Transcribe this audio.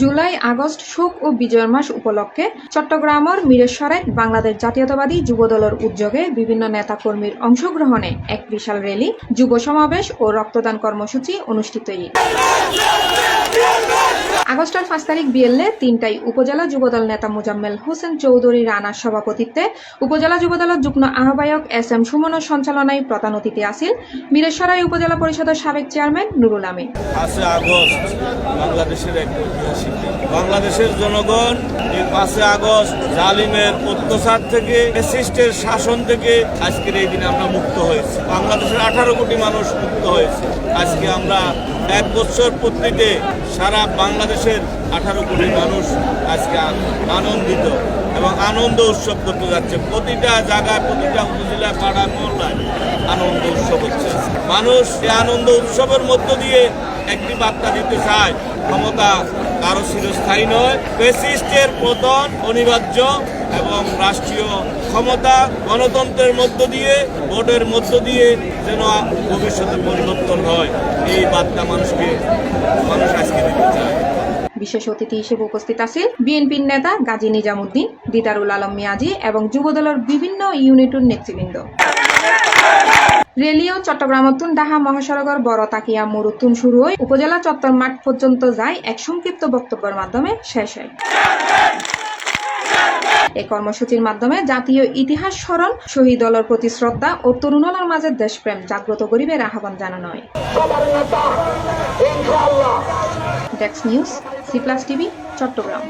July August শোক ও বিজয়ের মাস উপলক্ষে চট্টগ্রামের মিরেশ্বরায় বাংলাদেশ জাতীয়তাবাদী যুবদলের উদ্যোগে বিভিন্ন নেতাকর্মীর অংশগ্রহণে এক বিশাল র্যালি, যুব সমাবেশ ও রক্তদান কর্মসূচি অনুষ্ঠিত। আগস্টের 5 তারিখ বিকেলে 3টায় উপজেলা যুবদল নেতা মোজাম্মেল হোসেন চৌধুরী রানার সভাপতিত্বে উপজেলা যুবদলের যুগ্ম আহ্বায়ক SM সুমনের সঞ্চালনায় প্রধান অতিথি আসিল মিরেশ্বরাই উপজেলা পরিষদের সাবেক চেয়ারম্যান নুরুল আমিন। 5 আগস্ট বাংলাদেশের এক ঐতিহাসিক দিন। বাংলাদেশের জনগণ এই 5 আগস্ট জালিমের অত্যাচার থেকে, ফ্যাসিস্টের শাসন থেকে আজকের এই দিনে আমরা মুক্ত হয়েছি। বাংলাদেশের 18 কোটি মানুষ মুক্ত হয়েছে। আজকে আমরা 1 বছর পূর্তিতে সারা বাংলাদেশের 18 কোটি মানুষ আজকে আনন্দিত এবং আনন্দ উৎসব করতে যাচ্ছে। প্রতিটা জায়গায়, প্রতিটা উপজেলা, পাড়া মহল্লায় আনন্দ উৎসব হচ্ছে। মানুষ এই আনন্দ উৎসবের মধ্য দিয়ে একটি বার্তা দিতে চায়, ক্ষমতা কারো চিরস্থায়ী নয়, ফ্যাসিস্টের পতন অনিবার্য এবং রাষ্ট্রীয় ক্ষমতা গণতন্ত্রের মধ্য দিয়ে, ভোটের মধ্য দিয়ে যেন ভবিষ্যতে পরিবর্তন হয়, এই বার্তা মানুষ আজকে দিতে চায়। বিশেষ অতিথি হিসেবে উপস্থিত আছেন বিএনপির নেতা গাজী নিজামুদ্দিন, দিদারুল আলম মিয়াজি এবং যুবদলের বিভিন্ন ইউনিটের নেতৃবৃন্দ। রেলিও চট্টগ্রামতুন ডাহা মহাসড়কের বড় তাকিয়া মোড়তুন শুরু হয়ে উপজেলা চত্বর মাঠ পর্যন্ত যায় এক সংক্ষিপ্ত বক্তব্যের মাধ্যমে শেষ হয়। এই কর্মসূচির মাধ্যমে জাতীয় ইতিহাস স্মরণ, শহীদ দলের প্রতি শ্রদ্ধা ও তরুণের মাঝে দেশপ্রেম জাগ্রত করিবের আহ্বান জানানো হয়। Desk news, C+ TV, Chittagong.